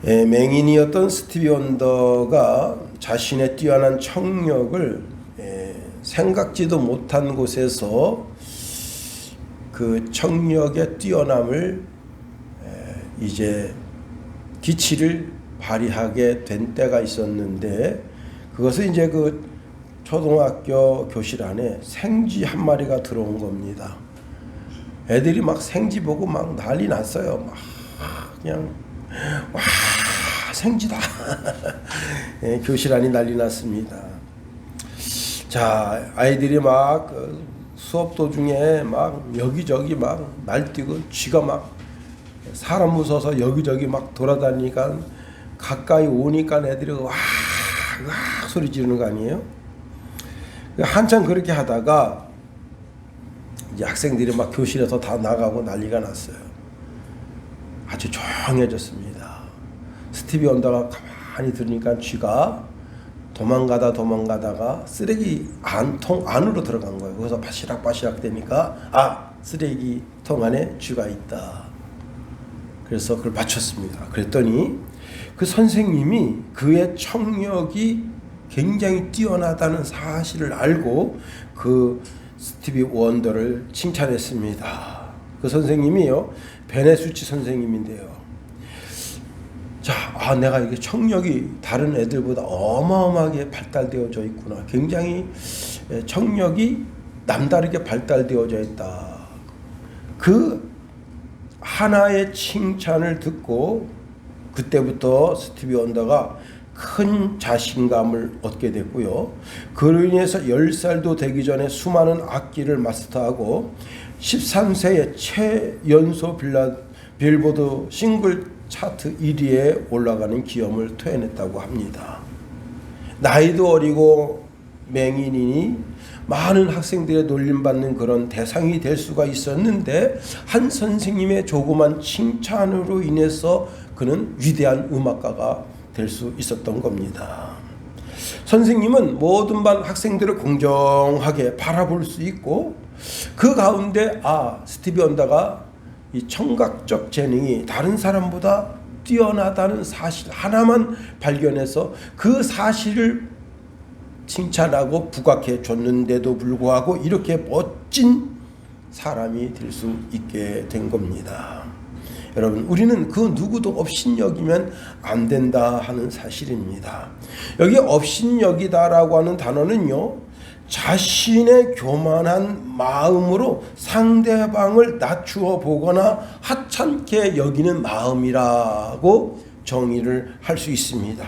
맹인이었던 스티비 원더가 자신의 뛰어난 청력을 생각지도 못한 곳에서 그 청력의 뛰어남을 이제 기치를 발휘하게 된 때가 있었는데, 그것은 이제 그 초등학교 교실 안에 생쥐 한 마리가 들어온 겁니다. 애들이 막 생쥐 보고 막 난리 났어요. 막 그냥 와, 생쥐다. 교실 안이 난리 났습니다. 자, 아이들이 막 수업 도중에 막 여기저기 막 날뛰고, 쥐가 막 사람 무서워서 여기저기 막 돌아다니니까 가까이 오니까 애들이 와 소리 지르는 거 아니에요? 한참 그렇게 하다가 이제 학생들이 막 교실에서 다 나가고 난리가 났어요. 아주 조용해졌습니다. 스티비 원더가 가만히 들으니까 쥐가 도망가다가 쓰레기 통 안으로 들어간 거예요. 거기서 바시락 되니까 쓰레기통 안에 쥐가 있다. 그래서 그걸 맞췄습니다. 그랬더니 그 선생님이 그의 청력이 굉장히 뛰어나다는 사실을 알고 그 스티비 원더를 칭찬했습니다. 그 선생님이요, 베네수치 선생님인데요. 자, 내가 이게 청력이 다른 애들보다 어마어마하게 발달되어져 있구나. 굉장히 청력이 남다르게 발달되어져 있다. 그 하나의 칭찬을 듣고 그때부터 스티비 원더가 큰 자신감을 얻게 됐고요. 그로 인해서 10살도 되기 전에 수많은 악기를 마스터하고 13세에 최연소 빌보드 싱글 차트 1위에 올라가는 기염을 토해냈다고 합니다. 나이도 어리고 맹인이니 많은 학생들의 놀림받는 그런 대상이 될 수가 있었는데, 한 선생님의 조그만 칭찬으로 인해서 그는 위대한 음악가가 될 수 있었던 겁니다. 선생님은 모든 반 학생들을 공정하게 바라볼 수 있고, 그 가운데 스티비 원더가 이 청각적 재능이 다른 사람보다 뛰어나다는 사실 하나만 발견해서 그 사실을 칭찬하고 부각해 줬는데도 불구하고 이렇게 멋진 사람이 될 수 있게 된 겁니다. 여러분, 우리는 그 누구도 업신여기면 안 된다 하는 사실입니다. 여기 업신여기다라고 하는 단어는요, 자신의 교만한 마음으로 상대방을 낮추어 보거나 하찮게 여기는 마음이라고 정의를 할 수 있습니다.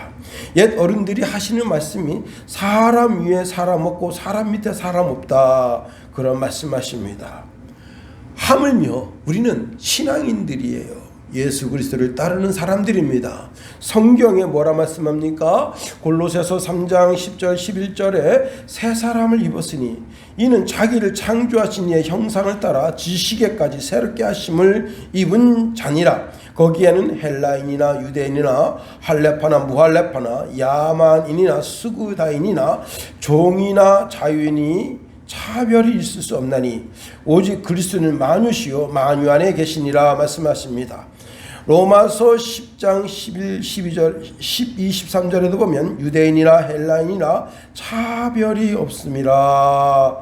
옛 어른들이 하시는 말씀이 사람 위에 사람 없고 사람 밑에 사람 없다, 그런 말씀하십니다. 하물며 우리는 신앙인들이에요. 예수 그리스도를 따르는 사람들입니다. 성경에 뭐라 말씀합니까? 골로새서 3장 10절 11절에 새 사람을 입었으니 이는 자기를 창조하신 이의 형상을 따라 지식에까지 새롭게 하심을 입은 자니라. 거기에는 헬라인이나 유대인이나 할레파나 무할레파나 야만인이나 스구다인이나 종이나 자유인이 차별이 있을 수 없나니 오직 그리스도는 만유시요 만유 안에 계시니라 말씀하십니다. 로마서 10장 11, 12절, 12, 13절에도 보면 유대인이나 헬라인이나 차별이 없음이라.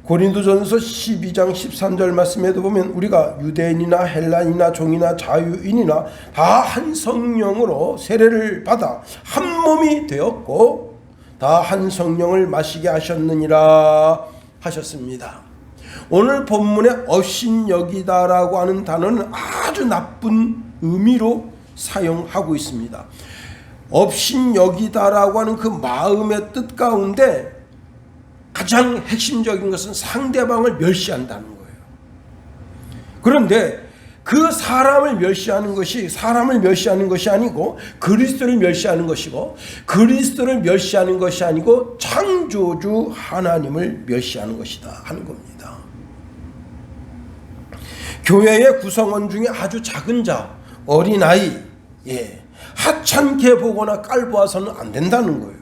고린도전서 12장 13절 말씀에도 보면 우리가 유대인이나 헬라인이나 종이나 자유인이나 다 한 성령으로 세례를 받아 한 몸이 되었고 다 한 성령을 마시게 하셨느니라 하셨습니다. 오늘 본문에 업신여기다라고 하는 단어는 아주 나쁜 의미로 사용하고 있습니다. 업신여기다라고 하는 그 마음의 뜻 가운데 가장 핵심적인 것은 상대방을 멸시한다는 거예요. 그런데 그 사람을 멸시하는 것이 아니고 그리스도를 멸시하는 것이고, 그리스도를 멸시하는 것이 아니고 창조주 하나님을 멸시하는 것이다 하는 겁니다. 교회의 구성원 중에 아주 작은 자, 어린아이, 하찮게 보거나 깔보아서는 안 된다는 거예요.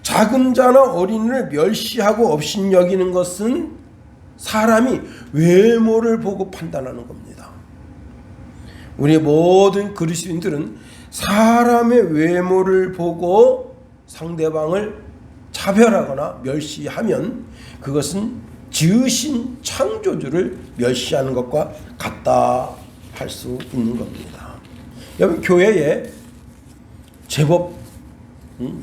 작은 자나 어린이를 멸시하고 업신여기는 것은 사람이 외모를 보고 판단하는 겁니다. 우리의 모든 그리스도인들은 사람의 외모를 보고 상대방을 차별하거나 멸시하면 그것은 지으신 창조주를 멸시하는 것과 같다 할 수 있는 겁니다. 여러분, 교회에 제법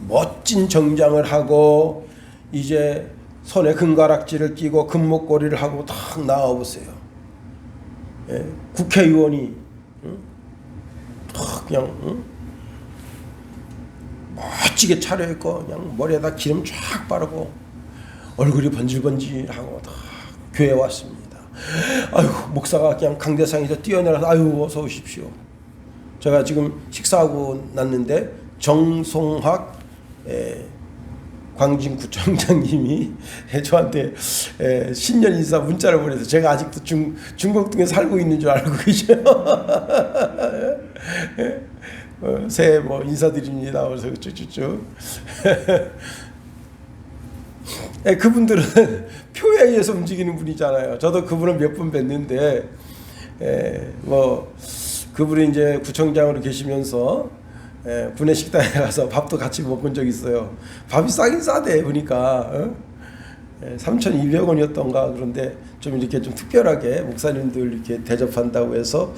멋진 정장을 하고 이제 손에 금가락지를 끼고 금목걸이를 하고 딱 나와보세요. 예, 국회의원이 딱 그냥 멋지게 차려입고 그냥 머리에다 기름 쫙 바르고 얼굴이 번질번질하고 다 교회에 왔습니다. 아이고, 목사가 그냥 강대상에서 뛰어내려서 아유 어서 오십시오. 제가 지금 식사하고 났는데 정송학 광진구청장님이 저한테 신년 인사 문자를 보내서 제가 아직도 중곡동에 살고 있는 줄 알고 계셔요. 새해 뭐 인사드립니다. 그래서 쭉쭉쭉. 그분들은 표에 의해서 움직이는 분이잖아요. 저도 그분을 몇 번 뵀는데, 뭐 그분이 이제 구청장으로 계시면서 군내 식당에 가서 밥도 같이 먹은 적 있어요. 밥이 싸긴 싸대 보니까 3,200원이었던가. 그런데 좀 이렇게 좀 특별하게 목사님들 이렇게 대접한다고 해서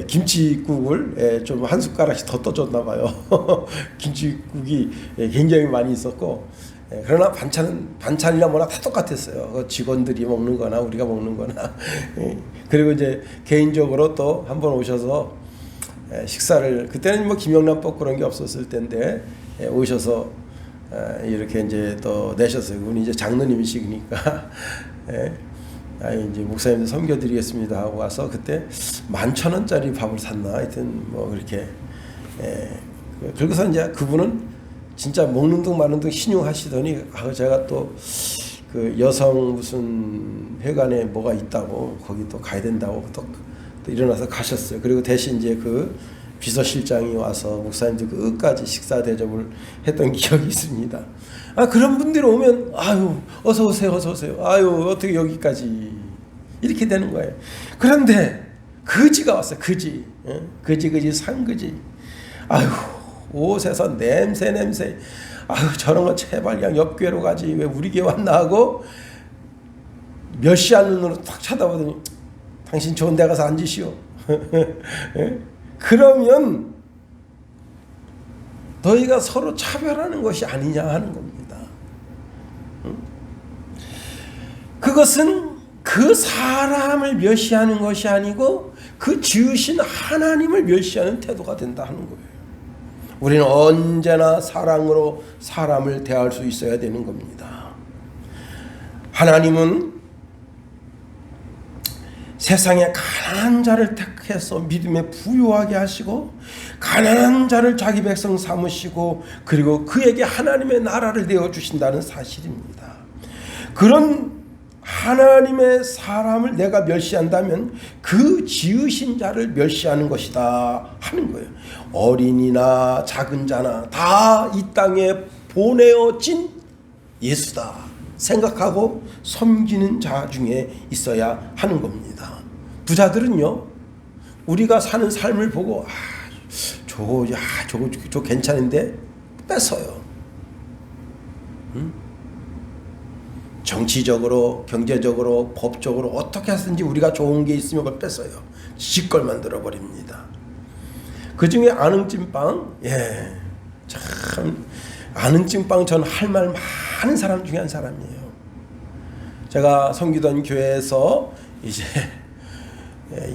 김치국을 좀 한 숟가락씩 더 떠줬나 봐요. 김치국이 굉장히 많이 있었고, 그러나 반찬이나 뭐나 다 똑같았어요. 직원들이 먹는 거나 우리가 먹는 거나. 그리고 이제 개인적으로 또 한 번 오셔서 식사를, 그때는 뭐 김영란법 그런 게 없었을 텐데 오셔서 이렇게 이제 또 내셨어요. 그분이 이제 장로님이시니까 이제 목사님들 섬겨드리겠습니다 하고 와서 그때 11,000원짜리 밥을 샀나 하여튼 뭐 그렇게. 그러고서 이제 그분은 진짜 먹는 둥 마는 둥 신용하시더니 제가 또 그 여성 무슨 회관에 뭐가 있다고 거기 또 가야 된다고 또 일어나서 가셨어요. 그리고 대신 이제 그 비서실장이 와서 목사님들 끝까지 식사 대접을 했던 기억이 있습니다. 그런 분들이 오면 아유 어서 오세요, 어서 오세요. 아유 어떻게 여기까지 이렇게 되는 거예요. 그런데 거지가 왔어요. 거지, 거지 산거지. 아유 옷에서 냄새. 아유 저런 거 제발 그냥 옆 교회로 가지 왜 우리 교회 왔나 하고 멸시하는 눈으로 탁 쳐다보더니 당신 좋은 데 가서 앉으시오. 그러면 너희가 서로 차별하는 것이 아니냐 하는 겁니다. 그것은 그 사람을 멸시하는 것이 아니고 그 지으신 하나님을 멸시하는 태도가 된다 하는 거예요. 우리는 언제나 사랑으로 사람을 대할 수 있어야 되는 겁니다. 하나님은 세상에 가난한 자를 택해서 믿음에 부유하게 하시고 가난한 자를 자기 백성 삼으시고 그리고 그에게 하나님의 나라를 내어주신다는 사실입니다. 그런 하나님의 사람을 내가 멸시한다면 그 지으신 자를 멸시하는 것이다 하는 거예요. 어린이나 작은 자나 다 이 땅에 보내어진 예수다 생각하고 섬기는 자 중에 있어야 하는 겁니다. 부자들은요, 우리가 사는 삶을 보고 저거 괜찮은데 뺏어요. 정치적으로, 경제적으로, 법적으로 어떻게 하든지 우리가 좋은 게 있으면 그걸 뺏어요. 지걸 만들어 버립니다. 그 중에 아능찐빵, 참 아능찐빵 전 할 말 많은 사람 중에 한 사람이에요. 제가 섬기던 교회에서 이제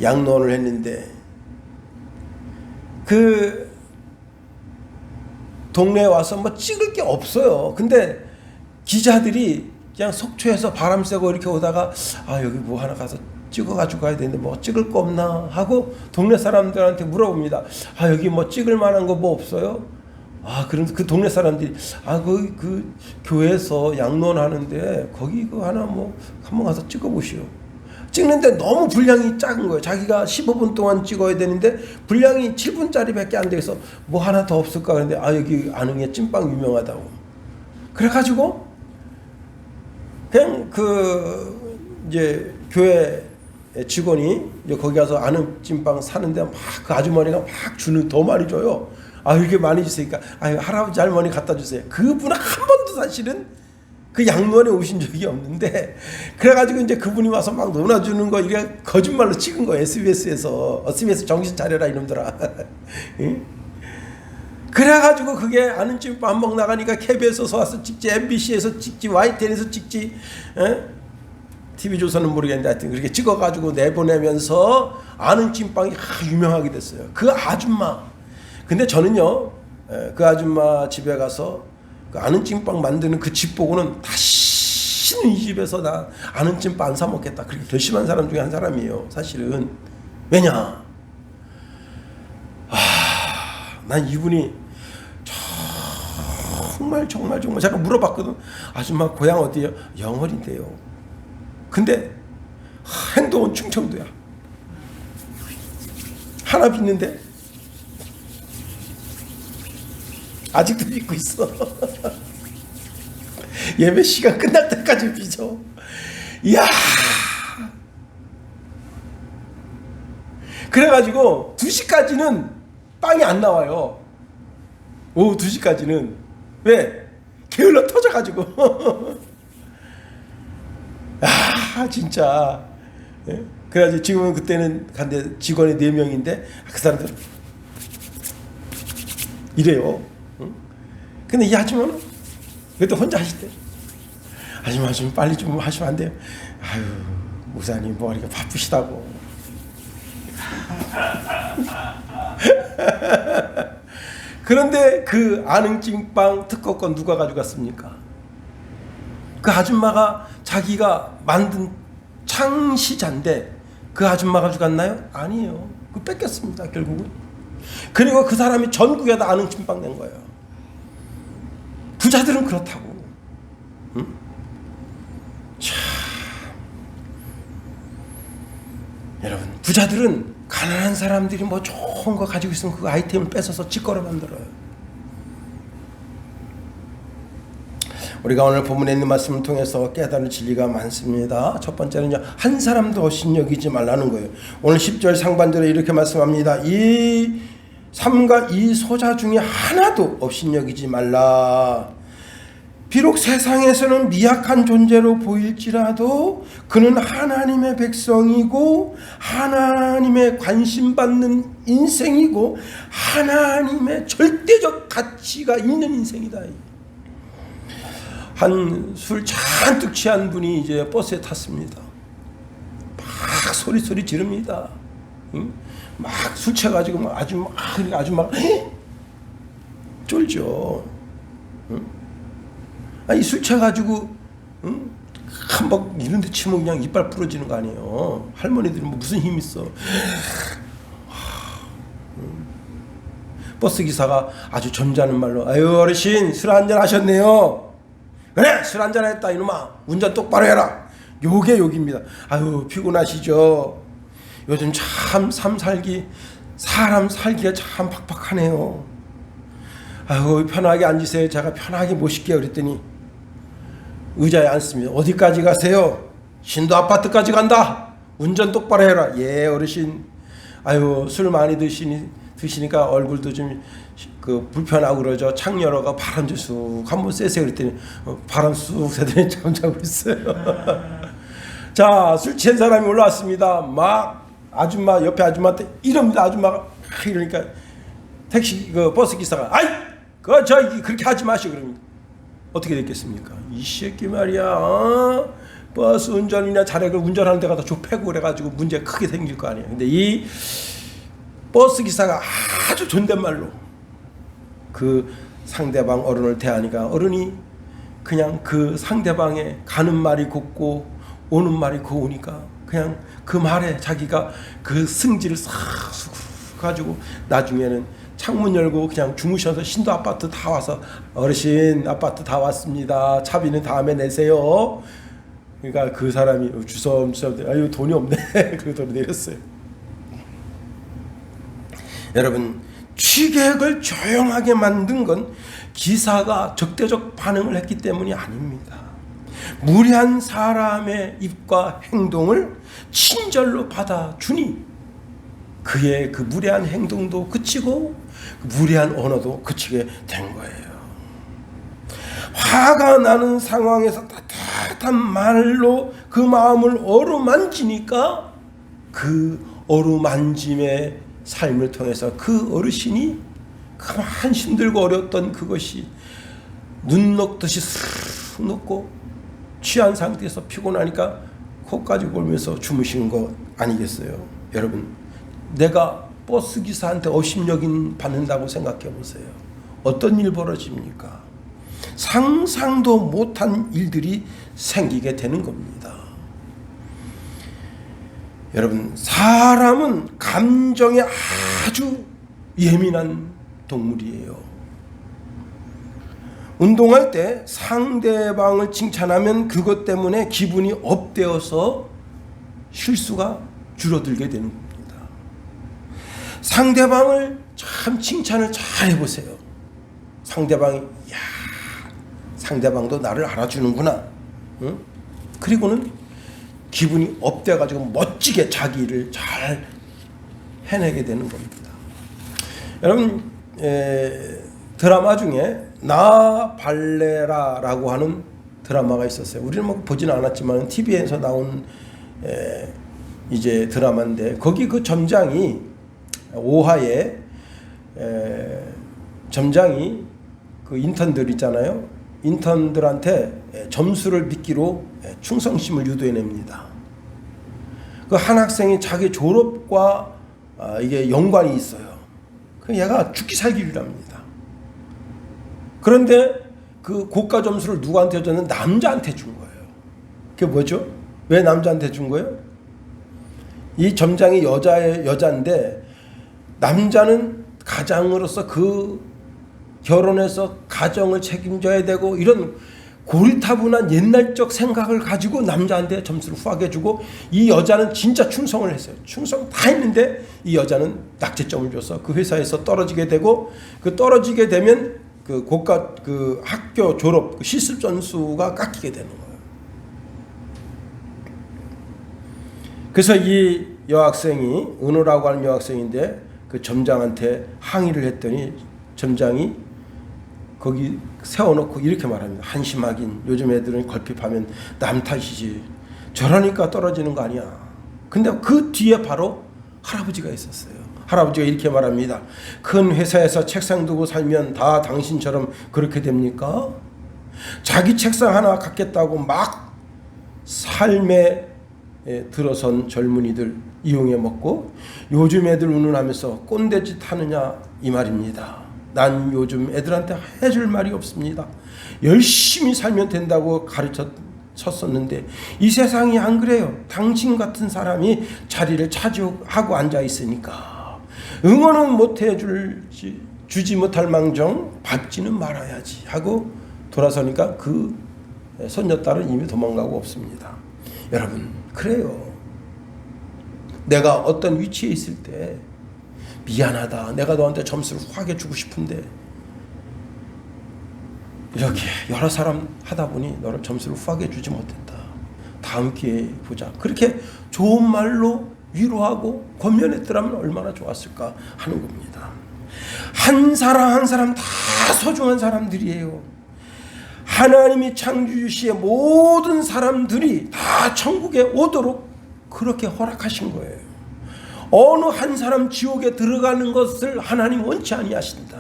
양로원을 했는데 그 동네에 와서 뭐 찍을 게 없어요. 근데 기자들이 그냥 속초에서 바람 쐬고 이렇게 오다가 여기 뭐 하나 가서 찍어가지고 가야 되는데 뭐 찍을 거 없나 하고 동네 사람들한테 물어봅니다. 여기 뭐 찍을 만한 거 뭐 없어요? 그럼 그 동네 사람들이 그 교회에서 양로원 하는데 거기 그 하나 뭐 한번 가서 찍어보시오. 찍는데 너무 분량이 작은 거예요. 자기가 15분 동안 찍어야 되는데 분량이 7분짜리밖에 안 돼서 뭐 하나 더 없을까 그런데 여기 안흥에 찐빵 유명하다고. 그래가지고 그냥 그 이제 교회 직원이 이제 거기 가서 아는 찐빵 사는데 막 그 아주머니가 막 주는 더 많이 줘요. 아 이렇게 많이 주시니까 아유 할아버지 할머니 갖다 주세요. 그분은 한 번도 사실은 그 양로원에 오신 적이 없는데 그래가지고 이제 그분이 와서 막 놀아주는 거 이게 거짓말로 찍은 거 SBS에서 SBS 정신 차려라 이놈들아. 응? 그래가지고 그게 아는 찐빵 한번 나가니까 KBS에서 와서 찍지 MBC에서 찍지 YTN에서 찍지 TV조선은 모르겠는데 하여튼 그렇게 찍어가지고 내보내면서 아는 찐빵이 유명하게 됐어요. 그 아줌마. 근데 저는요 그 아줌마 집에 가서 그 아는 찐빵 만드는 그 집 보고는 다시는 이 집에서 나 아는 찐빵 안 사 먹겠다. 그렇게 결심한 사람 중에 한 사람이에요. 사실은. 왜냐? 난 이분이 정말 제가 물어봤거든. 아줌마 고향 어디예요? 영월인데요. 근데 행동은 충청도야. 하나 빚는데 아직도 빚고 있어. 예배 시간 끝날 때까지 빚어. 이야. 그래가지고 2시까지는 빵이 안 나와요. 오후 2시까지는. 왜? 게을러 터져가지고. 아 진짜. 예? 그래가지고 지금은 그때는 간데 직원이 4명인데 그 사람들 이래요. 응? 근데 이 아줌마는 그래도 혼자 하시대. 아줌마 좀 빨리 좀 하시면 안 돼요? 아유 목사님 머리가 바쁘시다고. 그런데 그 아는 찐빵 특허권 누가 가져갔습니까? 그 아줌마가 자기가 만든 창시자인데 그 아줌마가 가져갔나요? 아니에요. 그 뺏겼습니다 결국은. 그리고 그 사람이 전국에다 아는 찐빵 낸 거예요. 부자들은 그렇다고. 응? 참. 여러분 부자들은 가난한 사람들이 뭐 좋은 거 가지고 있으면 그 아이템을 뺏어서 찌꺼러 만들어요. 우리가 오늘 본문에 있는 말씀을 통해서 깨달을 진리가 많습니다. 첫 번째는요, 한 사람도 업신여기지 말라는 거예요. 오늘 10절 상반절에 이렇게 말씀합니다. 이 삼가 이 소자 중에 하나도 업신여기지 말라. 비록 세상에서는 미약한 존재로 보일지라도 그는 하나님의 백성이고 하나님의 관심받는 인생이고 하나님의 절대적 가치가 있는 인생이다. 한 술 잔뜩 취한 분이 이제 버스에 탔습니다. 막 소리 지릅니다. 응? 막 술 취해가지고 막 아주 막 쫄죠. 응? 아니 술 취해가지고 응? 한번 이런데 치면 그냥 이빨 부러지는 거 아니에요. 할머니들이 뭐 무슨 힘 있어. 버스 기사가 아주 점잖은 말로 아유 어르신 술 한잔 하셨네요. 그래 술 한잔 했다 이놈아 운전 똑바로 해라. 요게 욕입니다. 아유 피곤하시죠. 요즘 참 사람 살기가 참 팍팍하네요. 아유 편하게 앉으세요. 제가 편하게 모실게요. 그랬더니 의자에 앉습니다. 어디까지 가세요? 신도 아파트까지 간다. 운전 똑바로 해라. 예 어르신. 아유 술 많이 드시니까 얼굴도 좀 그 불편하고 그러죠. 창 열어가 바람 좀 쑥 한번 쐬세요. 그랬더니 바람 쑥 쐬더니 잠자고 있어요. 자, 술 취한 사람이 올라왔습니다. 막 아줌마 옆에 아줌마한테 이럽니다. 아줌마가 이러니까 택시 그 버스 기사가 아이 그렇게 하지 마시오. 그러면 어떻게 됐겠습니까? 이 새끼 말이야. 버스 운전이나 잘해 그 운전하는 데가 다 좁히고 그래가지고 문제 크게 생길 거 아니에요. 근데 이 버스 기사가 아주 존댓말로 그 상대방 어른을 대하니까 어른이 그냥 그 상대방의 가는 말이 곱고 오는 말이 고우니까 그냥 그 말에 자기가 그 승질을 싹 가지고 나중에는 창문 열고 그냥 주무셔서 신도 아파트 다 와서 어르신 아파트 다 왔습니다. 차비는 다음에 내세요. 그러니까 그 사람이 주섬주섬 아유 돈이 없네. 그 돈을 내렸어요. 여러분 취객을 조용하게 만든 건 기사가 적대적 반응을 했기 때문이 아닙니다. 무례한 사람의 입과 행동을 친절로 받아주니 그의 그 무례한 행동도 그치고 그 무례한 언어도 그치게 된 거예요. 화가 나는 상황에서 따뜻한 말로 그 마음을 어루만지니까 그 어루만짐의 삶을 통해서 그 어르신이 가만 힘들고 어려웠던 그것이 눈 녹듯이 슥 녹고 취한 상태에서 피곤하니까 코까지 골면서 주무시는 거 아니겠어요? 여러분, 내가 버스 기사한테 업신여긴 받는다고 생각해 보세요. 어떤 일 벌어집니까? 상상도 못한 일들이 생기게 되는 겁니다. 여러분, 사람은 감정에 아주 예민한 동물이에요. 운동할 때 상대방을 칭찬하면 그것 때문에 기분이 업되어서 실수가 줄어들게 되는 겁니다. 상대방을 참 칭찬을 잘 해보세요. 상대방이 상대방도 나를 알아주는구나. 응? 그리고는 기분이 업돼가지고 멋지게 자기 일을 잘 해내게 되는 겁니다. 여러분, 드라마 중에 나 발레라라고 하는 드라마가 있었어요. 우리는 뭐 보지는 않았지만 TV에서 나온 이제 드라마인데 거기 그 점장이 5화에 점장이 그 인턴들 있잖아요. 인턴들한테 점수를 믿기로 충성심을 유도해냅니다. 그 한 학생이 자기 졸업과 이게 연관이 있어요. 그 얘가 죽기 살기를 합니다. 그런데 그 고가 점수를 누구한테 줬냐면 남자한테 준 거예요. 그게 뭐죠? 왜 남자한테 준 거예요? 이 점장이 여자인데 남자는 가장으로서 그 결혼해서 가정을 책임져야 되고 이런 고리타분한 옛날적 생각을 가지고 남자한테 점수를 후하게 주고 이 여자는 진짜 충성을 했어요. 충성 다 했는데 이 여자는 낙제점을 줘서 그 회사에서 떨어지게 되고 그 떨어지게 되면 그 고가 그 학교 졸업 그 실습 점수가 깎이게 되는 거예요. 그래서 이 여학생이 은호라고 하는 여학생인데 그 점장한테 항의를 했더니 점장이 거기 세워놓고 이렇게 말합니다. 한심하긴 요즘 애들은 걸핏하면 남 탓이지. 저러니까 떨어지는 거 아니야. 근데 그 뒤에 바로 할아버지가 있었어요. 할아버지가 이렇게 말합니다. 큰 회사에서 책상 두고 살면 다 당신처럼 그렇게 됩니까? 자기 책상 하나 갖겠다고 막 삶에 들어선 젊은이들 이용해 먹고 요즘 애들 운운하면서 꼰대짓 하느냐 이 말입니다. 난 요즘 애들한테 해줄 말이 없습니다. 열심히 살면 된다고 가르쳤었는데 이 세상이 안 그래요. 당신 같은 사람이 자리를 차지하고 앉아 있으니까 응원은 못 주지 못할 망정 받지는 말아야지 하고 돌아서니까 그 손녀딸은 이미 도망가고 없습니다. 여러분, 그래요. 내가 어떤 위치에 있을 때 미안하다. 내가 너한테 점수를 후하게 주고 싶은데 이렇게 여러 사람 하다 보니 너를 점수를 후하게 주지 못했다. 다음 기회에 보자. 그렇게 좋은 말로 위로하고 권면했더라면 얼마나 좋았을까 하는 겁니다. 한 사람 한 사람 다 소중한 사람들이에요. 하나님이 창조주시의 모든 사람들이 다 천국에 오도록 그렇게 허락하신 거예요. 어느 한 사람 지옥에 들어가는 것을 하나님 원치 아니하신다.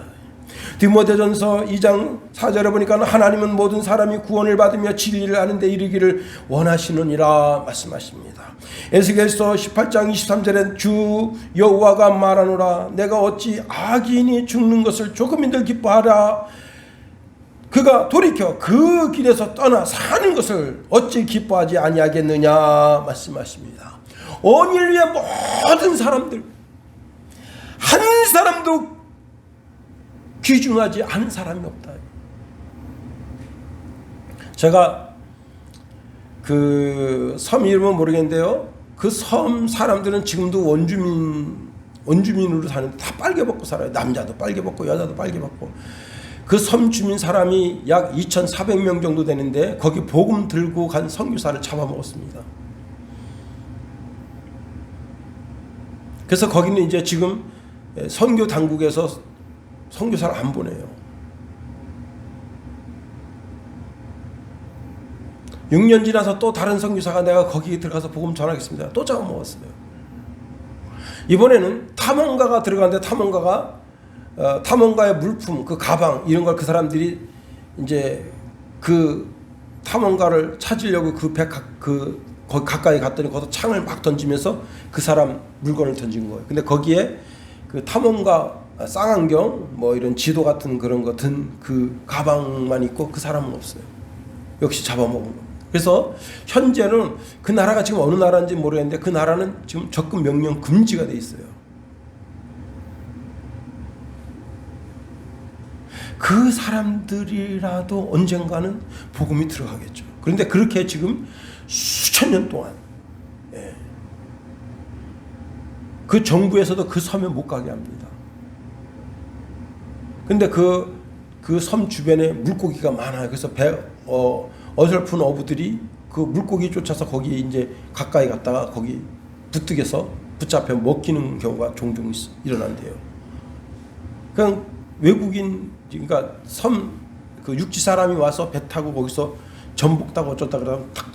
디모데전서 2장 4절에 보니까 하나님은 모든 사람이 구원을 받으며 진리를 아는 데 이르기를 원하시느니라 말씀하십니다. 에스겔서 18장 23절엔 주 여호와가 말하노라 내가 어찌 악인이 죽는 것을 조금인들 기뻐하라 그가 돌이켜 그 길에서 떠나 사는 것을 어찌 기뻐하지 아니하겠느냐 말씀하십니다. 온 인류의 모든 사람들 한 사람도 귀중하지 않은 사람이 없다. 제가 그 섬 이름은 모르겠는데요. 그 섬 사람들은 지금도 원주민으로 사는데 다 빨개 벗고 살아요. 남자도 빨개 벗고 여자도 빨개 벗고. 그 섬 주민 사람이 약 2,400명 정도 되는데 거기 복음 들고 간 선교사를 잡아먹었습니다. 그래서 거기는 이제 지금 선교 당국에서 선교사를 안 보내요. 6년 지나서 또 다른 선교사가 내가 거기에 들어가서 복음 전하겠습니다. 또 잡아먹었어요. 이번에는 탐험가가 들어갔는데 탐험가의 물품, 그 가방 이런 걸 그 사람들이 이제 그 탐험가를 찾으려고 거기 가까이 갔더니 거기서 창을 막 던지면서 그 사람 물건을 던진 거예요. 근데 거기에 그 탐험가 쌍안경 뭐 이런 지도 같은 그런 거 든 그 가방만 있고 그 사람은 없어요. 역시 잡아먹은 거예요. 그래서 현재는 그 나라가 지금 어느 나라인지 모르겠는데 그 나라는 지금 접근 명령 금지가 돼 있어요. 그 사람들이라도 언젠가는 복음이 들어가겠죠. 그런데 그렇게 지금 수천 년 동안 그 정부에서도 그 섬에 못 가게 합니다. 근데 그 섬 주변에 물고기가 많아요. 그래서 어설픈 어부들이 그 물고기 쫓아서 거기 이제 가까이 갔다가 거기 부뚜겨서 붙잡혀 먹히는 경우가 종종 일어난대요. 그냥 외국인, 그러니까 그 육지 사람이 와서 배 타고 거기서 전복 따고 어쩌다 그러면 탁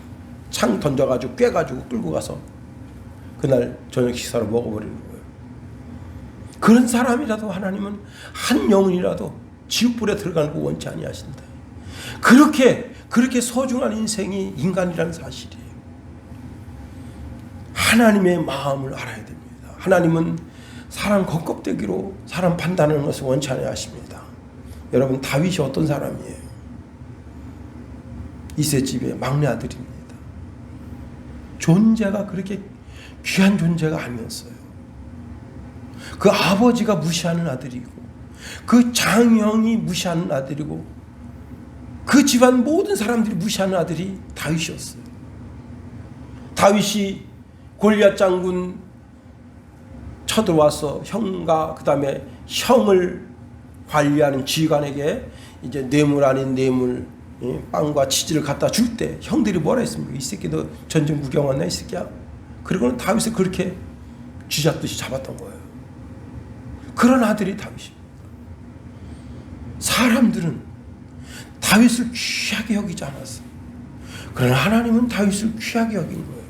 창 던져가지고 꿰가지고 끌고 가서 그날 저녁 식사를 먹어버리는 거예요. 그런 사람이라도 하나님은 한 영혼이라도 지옥불에 들어가는 거 원치 아니하신다. 그렇게 소중한 인생이 인간이라는 사실이에요. 하나님의 마음을 알아야 됩니다. 하나님은 사람 겉껍데기로 사람 판단하는 것을 원치 아니하십니다. 여러분, 다윗이 어떤 사람이에요? 이새 집의 막내 아들입니다. 존재가 그렇게 귀한 존재가 아니었어요. 그 아버지가 무시하는 아들이고 그 장형이 무시하는 아들이고 그 집안 모든 사람들이 무시하는 아들이 다윗이었어요. 다윗이 골리앗 장군 쳐들어와서 형과 그 다음에 형을 관리하는 지휘관에게 이제 뇌물 아닌 뇌물, 빵과 치즈를 갖다 줄 때 형들이 뭐라 했습니까? 이 새끼 너 전쟁 구경 왔나 이 새끼야? 그리고는 다윗을 그렇게 쥐잡듯이 잡았던 거예요. 그런 아들이 다윗입니다. 사람들은 다윗을 귀하게 여기지 않았어요. 그러나 하나님은 다윗을 귀하게 여긴 거예요.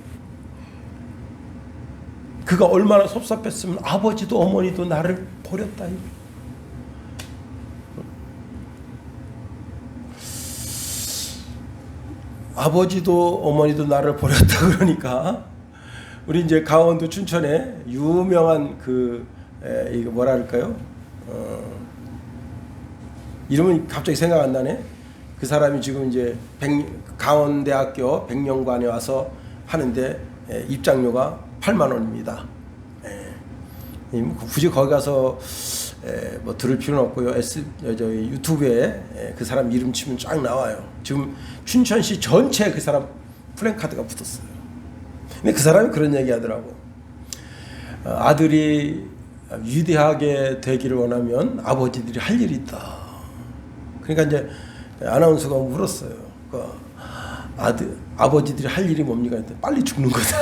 그가 얼마나 섭섭했으면 아버지도 어머니도 나를 버렸다. 아버지도 어머니도 나를 버렸다 그러니까 우리 이제 강원도 춘천에 유명한 이거 뭐라 할까요? 이름은 갑자기 생각 안 나네. 그 사람이 지금 이제 강원대학교 백령관에 와서 하는데 입장료가 8만 원입니다. 굳이 거기 가서 뭐 들을 필요는 없고요. 유튜브에 그 사람 이름 치면 쫙 나와요. 지금 춘천시 전체에 그 사람 플랜카드가 붙었어요. 근데 그 사람이 그런 얘기 하더라고. 아들이 위대하게 되기를 원하면 아버지들이 할 일이 있다. 그러니까 이제 아나운서가 물었어요. 아버지들이 할 일이 뭡니까? 빨리 죽는 거다.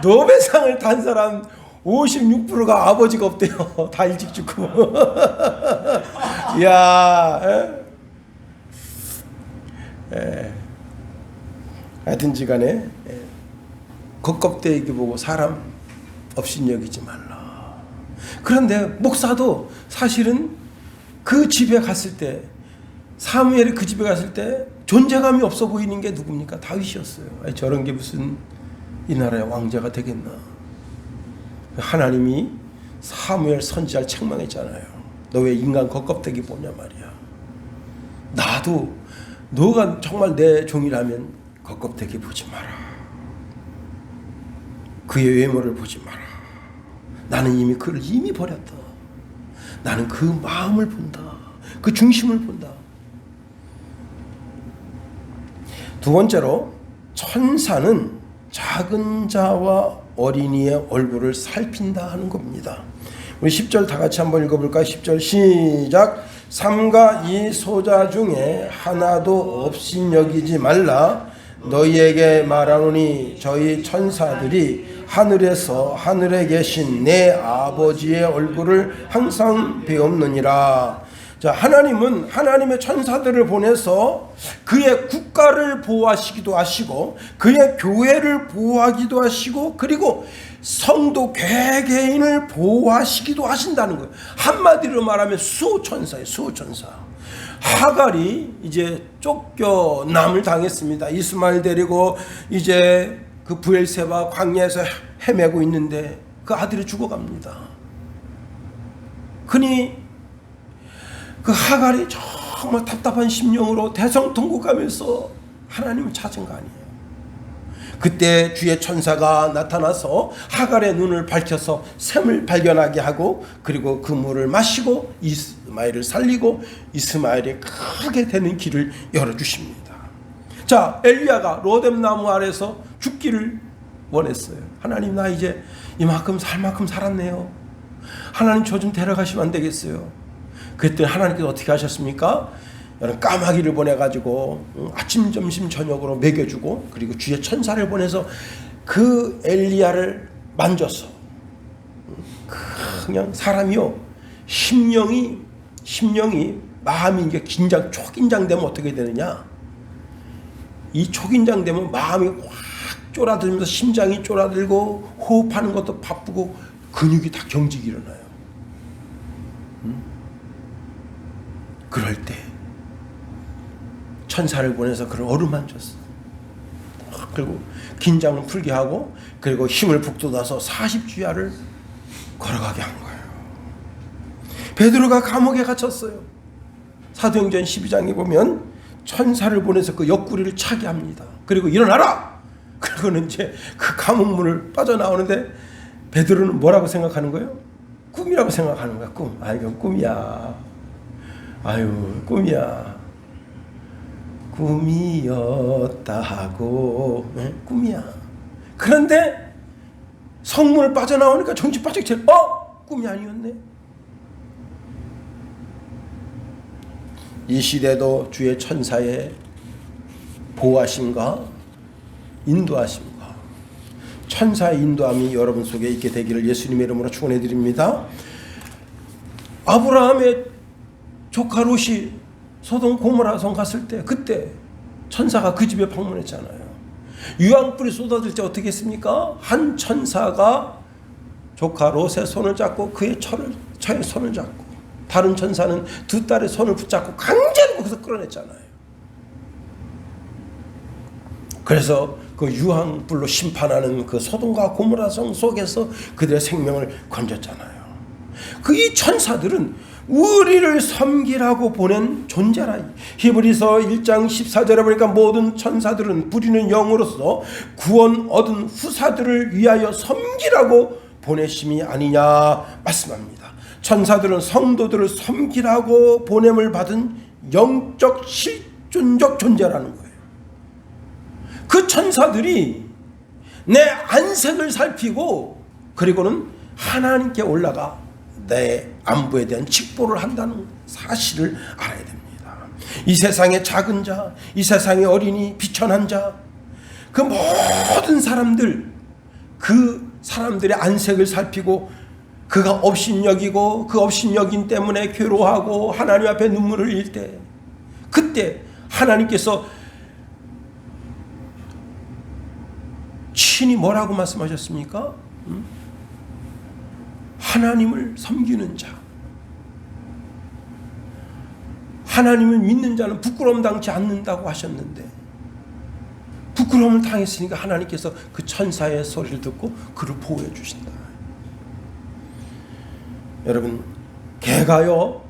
노벨상을 탄 사람 56%가 아버지가 없대요. 다 일찍 죽고. 이야. 하여튼지 간에 겉껍데기 보고 사람 없인 여기지 말라. 그런데 목사도 사실은 그 집에 갔을 때, 사무엘이 그 집에 갔을 때 존재감이 없어 보이는 게 누굽니까? 다윗이었어요. 아니, 저런 게 무슨 이 나라의 왕자가 되겠나. 하나님이 사무엘 선지자를 책망했잖아요. 너 왜 인간 겉껍데기 보냐 말이야. 나도 너가 정말 내 종이라면 겉껍데기 보지 마라. 그의 외모를 보지 마라. 나는 이미 그를 버렸다. 나는 그 마음을 본다. 그 중심을 본다. 두 번째로, 천사는 작은 자와 어린이의 얼굴을 살핀다 하는 겁니다. 우리 10절 다 같이 한번 읽어볼까요? 10절 시작. 삼가 이 소자 중에 하나도 없인 여기지 말라. 너희에게 말하노니 저희 천사들이 하늘에서 하늘에 계신 내 아버지의 얼굴을 항상 배웁느니라. 자, 하나님은 하나님의 천사들을 보내서 그의 국가를 보호하시기도 하시고 그의 교회를 보호하기도 하시고 그리고 성도 개개인을 보호하시기도 하신다는 거예요. 한마디로 말하면 수호천사예요. 수호천사. 하갈이 이제 쫓겨남을 당했습니다. 이스마엘 데리고 이제 그 브엘세바 광야에서 헤매고 있는데 그 아들이 죽어갑니다. 그니 그 하갈이 정말 답답한 심령으로 대성통곡하면서 하나님을 찾은 거 아니에요. 그때 주의 천사가 나타나서 하갈의 눈을 밝혀서 샘을 발견하게 하고 그리고 그 물을 마시고 이스마엘을 살리고 이스마엘이 크게 되는 길을 열어주십니다. 자, 엘리야가 로뎀나무 아래서 죽기를 원했어요. 하나님, 나 이제 이만큼 살 만큼 살았네요. 하나님, 저 좀 데려가시면 안 되겠어요? 그랬더니 하나님께서 어떻게 하셨습니까? 까마귀를 보내가지고 아침 점심 저녁으로 먹여주고 그리고 주의 천사를 보내서 그 엘리야를 만졌어. 그냥 사람이요, 심령이 마음이 이제 초긴장되면 어떻게 되느냐? 이 초긴장되면 마음이 확 쫄아들면서 심장이 쫄아들고 호흡하는 것도 바쁘고 근육이 다 경직이 일어나요. 그럴 때 천사를 보내서 그를 어루만졌어. 그리고 긴장을 풀게 하고 그리고 힘을 북돋아서 40주야를 걸어가게 한 거예요. 베드로가 감옥에 갇혔어요. 사도행전 12장에 보면 천사를 보내서 그 옆구리를 차게 합니다. 그리고 일어나라! 그리고는 이제 그 감옥문을 빠져나오는데 베드로는 뭐라고 생각하는 거예요? 꿈이라고 생각하는 거야. 꿈. 아, 이건 꿈이야. 아유, 꿈이야. 꿈이었다고. 네? 꿈이야. 그런데 성문을 빠져나오니까 정신 바짝 차려. 꿈이 아니었네. 이 시대도 주의 천사의 보호하심과 인도하심과 천사의 인도함이 여러분 속에 있게 되기를 예수님의 이름으로 축원해 드립니다. 아브라함의 조카 롯이 소돔 고모라 성 갔을 때 그때 천사가 그 집에 방문했잖아요. 유황불이 쏟아질 때 어떻게 했습니까? 한 천사가 조카 롯의 손을 잡고 그의 처의 손을 잡고 다른 천사는 두 딸의 손을 붙잡고 강제로 거기서 끌어냈잖아요. 그래서 그 유황불로 심판하는 그 소돔과 고모라 성 속에서 그들의 생명을 건졌잖아요. 그 이 천사들은 우리를 섬기라고 보낸 존재라. 히브리서 1장 14절에 보니까 모든 천사들은 부리는 영으로서 구원 얻은 후사들을 위하여 섬기라고 보내심이 아니냐 말씀합니다. 천사들은 성도들을 섬기라고 보냄을 받은 영적 실존적 존재라는 거예요. 그 천사들이 내 안색을 살피고 그리고는 하나님께 올라가 내 안부에 대한 직보를 한다는 사실을 알아야 됩니다. 이 세상의 작은 자, 이 세상의 어린이, 비천한 자, 그 모든 사람들, 그 사람들의 안색을 살피고 그가 업신여기고 그 업신여긴 때문에 괴로워하고 하나님 앞에 눈물을 흘릴 때 그때 하나님께서 친히 뭐라고 말씀하셨습니까? 하나님을 섬기는 자, 하나님을 믿는 자는 부끄러움 당치 않는다고 하셨는데 부끄러움을 당했으니까 하나님께서 그 천사의 소리를 듣고 그를 보호해 주신다. 여러분, 개가요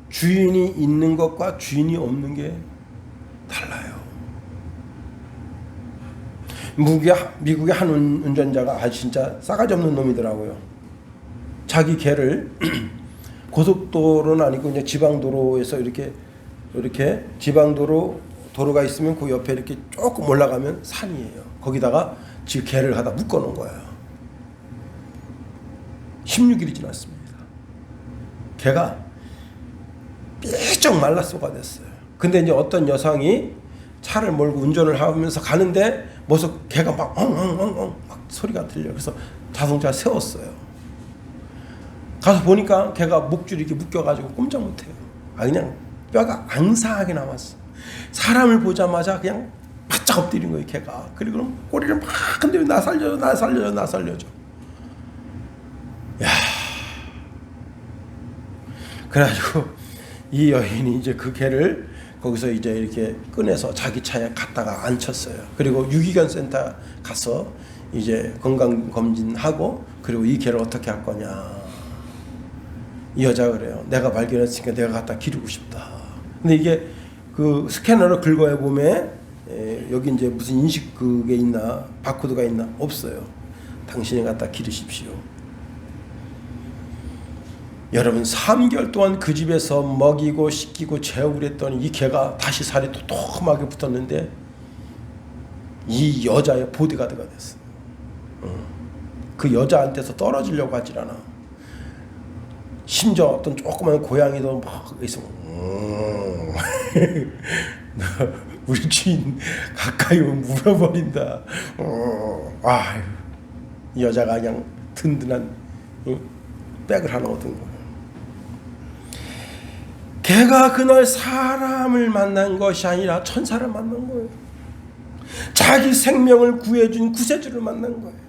주인이 있는 것과 주인이 없는 게 달라요. 미국의 한 운전자가 진짜 싸가지 없는 놈이더라고요. 자기 개를 고속도로는 아니고 그냥 지방도로에서 이렇게 도로가 있으면 그 옆에 이렇게 조금 올라가면 산이에요. 거기다가 지금 개를 하다 묶어놓은 거예요. 16일이 지났습니다. 개가 삐쩍 말라 쏘가됐어요. 근데 이제 어떤 여성이 차를 몰고 운전을 하면서 가는데 모습 개가 막 엉엉엉엉 막 소리가 들려요. 그래서 자동차 세웠어요. 가서 보니까 개가 목줄이 이렇게 묶여가지고 꼼짝 못해요. 그냥 뼈가 앙상하게 남았어. 사람을 보자마자 그냥 바짝 엎드린 거예요, 개가. 그리고 그럼 꼬리를 막 흔들며 나 살려줘, 나 살려줘, 나 살려줘. 야, 그래가지고 이 여인이 이제 그 개를 거기서 이제 이렇게 꺼내서 자기 차에 갖다가 앉혔어요. 그리고 유기견 센터 가서 이제 건강 검진하고, 그리고 이 개를 어떻게 할 거냐. 이 여자가 그래요. 내가 발견했으니까 내가 갖다 기르고 싶다. 근데 이게 그 스캐너를 긁어야 보면 여기 이제 무슨 인식 그게 있나, 바코드가 있나, 없어요. 당신이 갖다 기르십시오. 여러분 3개월 동안 그 집에서 먹이고 씻기고 재우고 그랬더니 이 개가 다시 살이 도톰하게 붙었는데 이 여자의 보디가드가 됐어요. 그 여자한테서 떨어지려고 하질 않아. 심지어 어떤 조그만 고양이도 막 있으면 우리 주인 가까이 오면 물어버린다. 이 여자가 그냥 든든한 백을 하나 얻은 거예요. 걔가 그날 사람을 만난 것이 아니라 천사를 만난 거예요. 자기 생명을 구해준 구세주를 만난 거예요.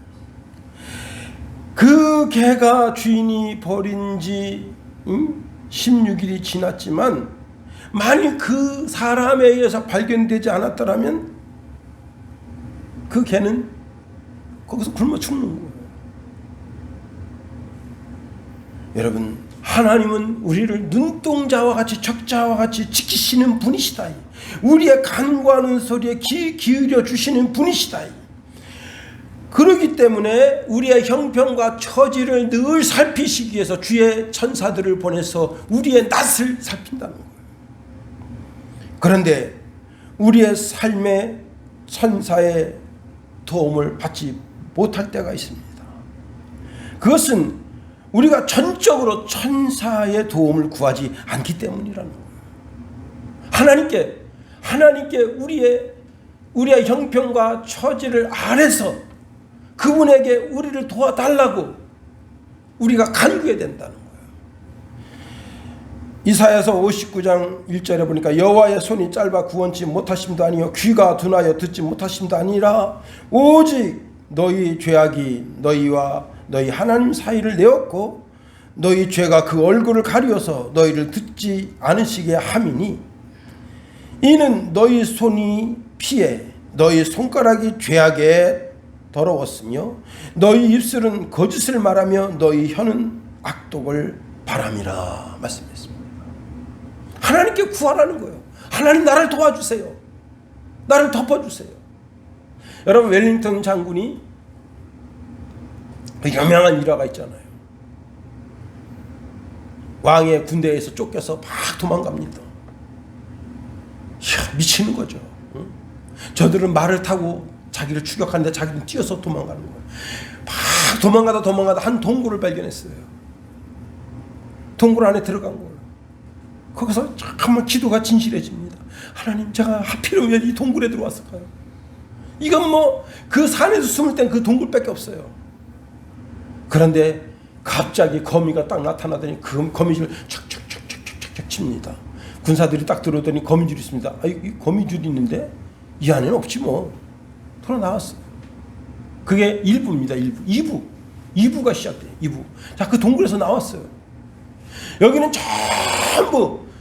그 개가 주인이 버린 지 16일이 지났지만 만일 그 사람에 의해서 발견되지 않았더라면 그 개는 거기서 굶어 죽는 거예요. 여러분, 하나님은 우리를 눈동자와 같이 적자와 같이 지키시는 분이시다. 우리의 간구하는 소리에 귀 기울여 주시는 분이시다. 그렇기 때문에 우리의 형편과 처지를 늘 살피시기 위해서 주의 천사들을 보내서 우리의 낯을 살핀다는 거예요. 그런데 우리의 삶에 천사의 도움을 받지 못할 때가 있습니다. 그것은 우리가 전적으로 천사의 도움을 구하지 않기 때문이라는 거예요. 하나님께 우리의 형편과 처지를 아래서 그분에게 우리를 도와달라고 우리가 간구해야 된다는 거예요. 이사야서 59장 1절에 보니까 여호와의 손이 짧아 구원치 못하심도 아니요 귀가 둔하여 듣지 못하심도 아니라 오직 너희 죄악이 너희와 너희 하나님 사이를 내었고 너희 죄가 그 얼굴을 가리어서 너희를 듣지 않으시게 함이니 이는 너희 손이 피해 너희 손가락이 죄악에 더러웠으며 너희 입술은 거짓을 말하며 너희 혀는 악독을 바람이라 말씀했습니다. 하나님께 구하라는 거예요. 하나님 나를 도와주세요. 나를 덮어주세요. 여러분 웰링턴 장군이 그 유명한 일화가 있잖아요. 왕의 군대에서 쫓겨서 막 도망갑니다. 이야, 미치는 거죠. 응? 저들은 말을 타고 자기를 추격하는데 자기는 뛰어서 도망가는 거예요. 막 도망가다 한 동굴을 발견했어요. 동굴 안에 들어간 거예요. 거기서 잠깐만 기도가 진실해집니다. 하나님, 제가 하필이면 왜 이 동굴에 들어왔을까요? 이건 뭐 그 산에서 숨을 땐 그 동굴밖에 없어요. 그런데 갑자기 거미가 딱 나타나더니 그 거미줄을 척척척척척척 칩니다. 군사들이 딱 들어오더니 거미줄이 있습니다. 이 거미줄이 있는데 이 안에는 없지 뭐. 돌아 나왔어요. 그게 1부입니다. 1부. 2부가 시작돼요. 2부. 자, 그 동굴에서 나왔어요. 여기는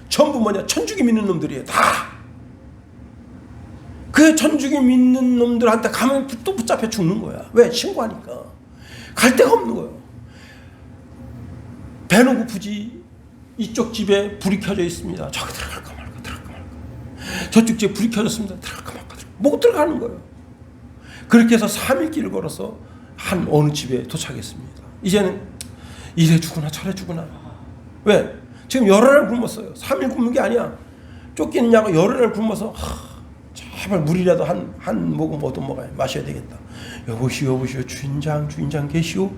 전부 뭐냐? 천주교 믿는 놈들이에요. 다. 그 천주교 믿는 놈들한테 가면 또 붙잡혀 죽는 거야. 왜? 신고하니까. 갈 데가 없는 거예요. 배는 고프지. 이쪽 집에 불이 켜져 있습니다. 저기 들어갈까 말까. 저쪽 집에 불이 켜졌습니다. 들어갈까 말까. 못 들어가는 거예요. 그렇게 해서 3일 길을 걸어서 한 어느 집에 도착했습니다. 이제는 이래 주구나 저래 주구나. 왜? 지금 여러 날 굶었어요. 3일 굶는 게 아니야. 쫓기는 양은 여러 날 굶어서 제발 물이라도 한 모금 얻어먹어야 마셔야 되겠다. 여보시오 주인장 계시오?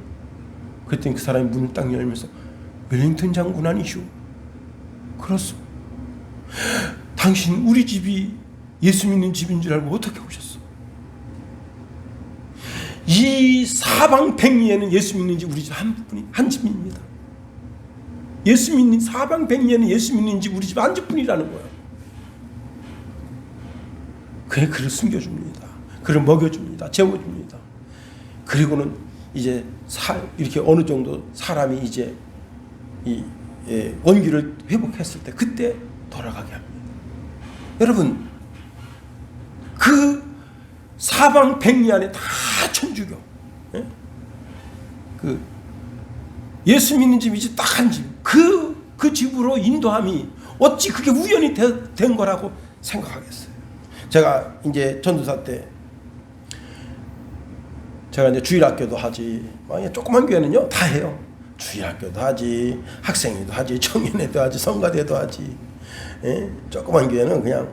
그랬더니 그 사람이 문을 딱 열면서 웰링턴 장군 아니시오? 그렇소. 당신 우리 집이 예수 믿는 집인 줄 알고 어떻게 오셨어? 이 사방백리에는 예수 믿는 집 우리 집 한 집입니다. 예수 믿는 사방백리에는 예수 믿는 집 우리 집 한 집뿐이라는 거예요. 그래 그를 숨겨줍니다. 그를 먹여줍니다. 재워줍니다. 그리고는 이제 이렇게 어느 정도 사람이 이제 이 원기를 회복했을 때 그때 돌아가게 합니다. 여러분 그 사방백리 안에 다 천주교, 그 예수 믿는 집이 이제 딱 한 집, 그 집으로 인도함이 어찌 그게 우연히 된 거라고 생각하겠어요. 제가 이제 전도사 때 제가 이제 주일학교도 하지, 조그만 교회는요 다 해요. 주일학교도 하지, 학생회도 하지, 청년회도 하지, 성가대도 하지. 조그만 교회는 그냥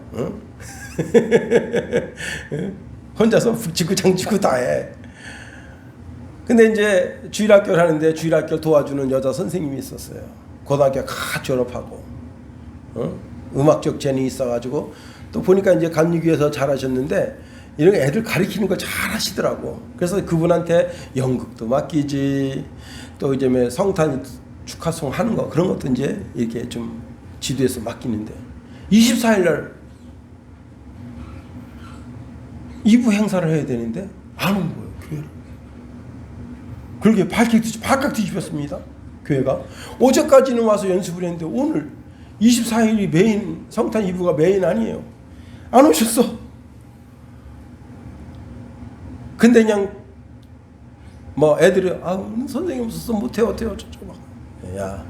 혼자서 북치고 장치고 다 해. 근데 이제 주일학교를 하는데 주일학교를 도와주는 여자 선생님이 있었어요. 고등학교 갓 졸업하고 음악적 재능이 있어가지고 또 보니까 이제 감리교에서 잘하셨는데 이런 애들 가르치는 거 잘하시더라고. 그래서 그분한테 연극도 맡기지, 또 이제 성탄 축하송 하는 거 그런 것도 이제 이렇게 좀 지도해서 맡기는데 24일 날 2부 행사를 해야 되는데 안 온 거예요, 교회를. 그렇게 발칵 뒤집혔습니다, 교회가. 어제까지는 와서 연습을 했는데 오늘 24일이 메인, 성탄 2부가 메인 아니에요. 안 오셨어. 근데 그냥 애들이 선생님 없어서 못해요 저쪽 막. 야,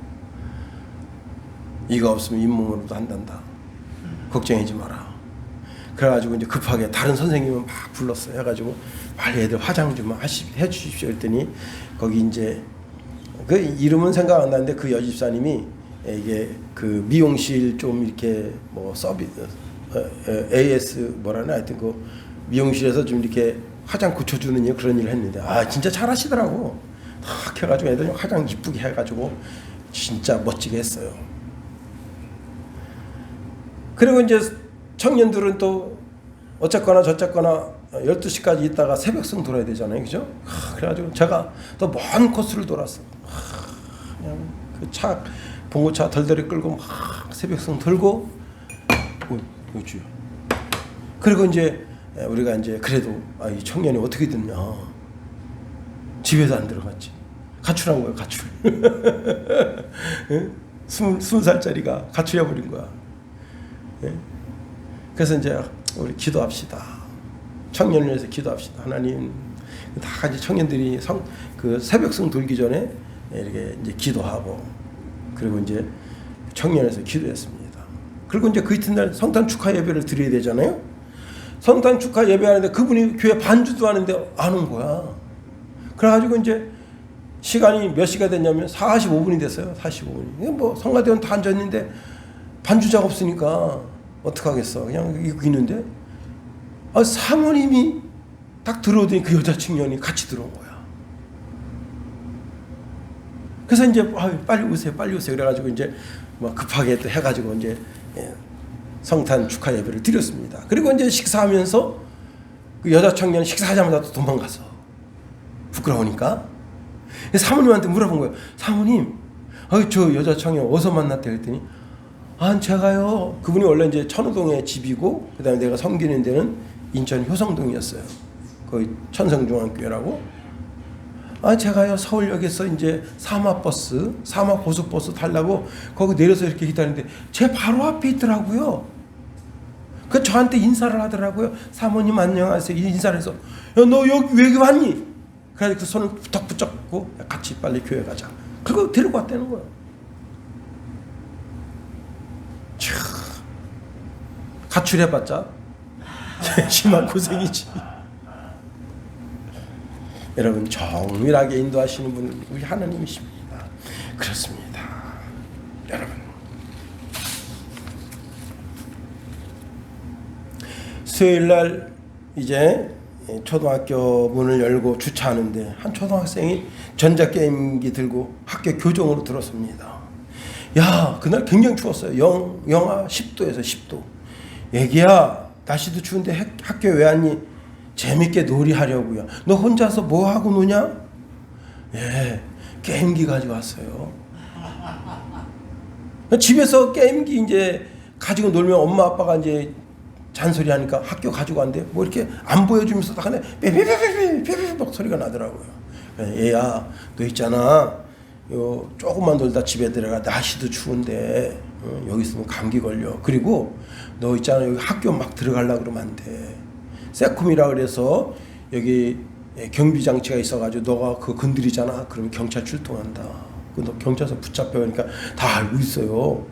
이거 없으면 잇몸으로도 한단다. 걱정하지 마라. 그래가지고 이제 급하게 다른 선생님을 막 불렀어요. 해가지고 빨리 애들 화장 좀 해주십시오. 그랬더니 거기 이제 그 이름은 생각 안 나는데 그 여집사님이 이게 그 미용실 좀 이렇게 서비스 AS 뭐라나 하여튼 그 미용실에서 좀 이렇게 화장 고쳐주는 그런 일을 했는데 진짜 잘하시더라고. 탁 해가지고 애들 화장 이쁘게 해가지고 진짜 멋지게 했어요. 그리고 이제 청년들은 또 어쨌거나 저쨌거나 12시까지 있다가 새벽성 돌아야 되잖아요, 그죠? 그래가지고 제가 또 먼 코스를 돌았어. 그냥 그 차 봉고차 덜덜이 끌고 막 새벽성 들고 주요. 그리고 이제 우리가 이제 그래도 이 청년이 어떻게 됐냐, 집에도 안 들어갔지. 가출한 거예요, 가출. 20살짜리가 가출해버린 거야. 그래서 이제 우리 기도합시다. 청년을 위해서 기도합시다. 하나님, 다 같이 청년들이 그 새벽성 돌기 전에 이렇게 이제 기도하고, 그리고 이제 청년에서 기도했습니다. 그리고 이제 그 이튿날 성탄 축하 예배를 드려야 되잖아요. 성탄 축하 예배하는데 그분이 교회 반주도 하는데 안 온 거야. 그래가지고 이제 시간이 몇 시가 됐냐면 45분이 됐어요. 45분이. 성가대원 다 앉았는데 반주자가 없으니까 어떡하겠어. 그냥 여기 있는데 사모님이 딱 들어오더니 그 여자 청년이 같이 들어온 거야. 그래서 이제 빨리 오세요, 빨리 오세요. 그래가지고 이제 급하게 또 해가지고 이제 성탄 축하 예배를 드렸습니다. 그리고 이제 식사하면서 그 여자 청년 식사하자마자 또 도망가서 부끄러우니까 사모님한테 물어본 거예요. 사모님, 저 여자 청년 어디서 만났대? 그랬더니 제가요. 그분이 원래 이제 천호동에 집이고 그다음에 내가 섬기는 데는 인천 효성동이었어요. 거기 천성중앙교회라고. 제가요 서울역에서 이제 사마 고속버스 타려고 거기 내려서 이렇게 기다리는데 제 바로 앞에 있더라고요. 그 저한테 인사를 하더라고요. 사모님 안녕하세요. 인사를 해서 너 여기 왔니? 그래서 그 손을 부탁 붙잡고 같이 빨리 교회 가자. 그리고 데리고 왔다는 거예요. 가출해봤자 심한 고생이지. 여러분, 정밀하게 인도하시는 분은 우리 하나님이십니다. 그렇습니다. 여러분, 수요일날 이제 초등학교 문을 열고 주차하는데 한 초등학생이 전자게임기 들고 학교 교정으로 들었습니다. 야, 그날 굉장히 추웠어요. 영하 10도에서 10도. 애기야, 날씨도 추운데 학교 왜 왔니? 재밌게 놀이하려고요. 너 혼자서 뭐 하고 노냐? 예, 게임기 가지고 왔어요. 집에서 게임기 이제 가지고 놀면 엄마 아빠가 이제 잔소리 하니까 학교 가지고 간대. 뭐 이렇게 안 보여주면서 딱 하네. 삐삐삐삐삐삐삐 막 소리가 나더라고요. 얘야, 너 있잖아. 요 조금만 놀다 집에 들어가. 날씨도 추운데 여기 있으면 감기 걸려. 그리고 너 있잖아, 여기 학교 막 들어가려고 그러면 안 돼. 세쿰이라 그래서 여기 경비 장치가 있어가지고 너가 그거 건드리잖아. 그러면 경찰 출동한다. 너 경찰서 붙잡혀. 그러니까 다 알고 있어요.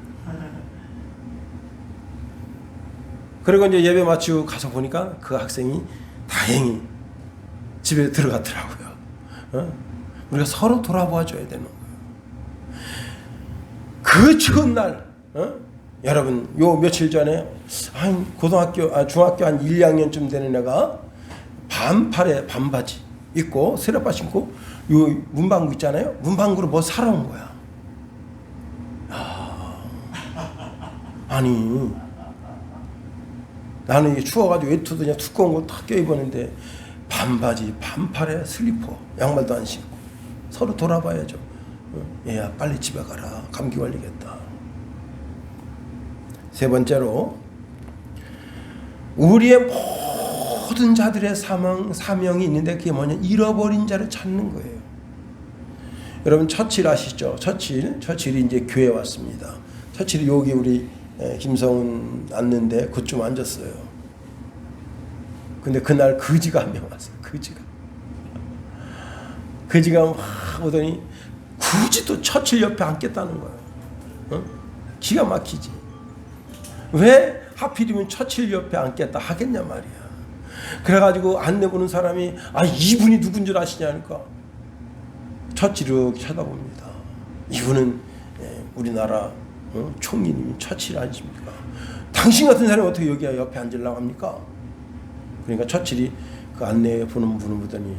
그리고 이제 예배 마치고 가서 보니까 그 학생이 다행히 집에 들어갔더라고요. 우리가 서로 돌아봐줘야 되는 거예요. 그 추운 날, 여러분, 요 며칠 전에 중학교 한 1, 2학년쯤 되는 애가 반팔에 반바지 입고 세레빠 신고 요 문방구 있잖아요. 문방구로 뭐 사러 온 거야. 아니, 나는 이게 추워가지고 외투도 그냥 두꺼운 거 다 껴입었는데 반바지, 반팔에 슬리퍼, 양말도 안 신고 서로 돌아봐야죠. 얘야, 빨리 집에 가라. 감기 걸리겠다. 세 번째로, 우리의 모든 자들의 사명이 있는데 그게 뭐냐? 잃어버린 자를 찾는 거예요. 여러분 처칠 아시죠? 처칠이 이제 교회 왔습니다. 처칠이 여기 우리 김성훈 앉는데 그쯤 앉았어요. 근데 그날 거지가 한 명 왔어요. 거지가 막 오더니 굳이 또 처칠 옆에 앉겠다는 거예요. 기가 막히지. 왜 하필이면 처칠 옆에 앉겠다 하겠냐 말이야. 그래가지고 안내보는 사람이 이분이 누군 줄 아시냐니까 처칠을 쳐다봅니다. 이분은 우리나라 총리님이 처칠 아니십니까? 당신 같은 사람이 어떻게 여기 옆에 앉으려고 합니까? 그러니까 처칠이 그 안내에 보는 분을 보더니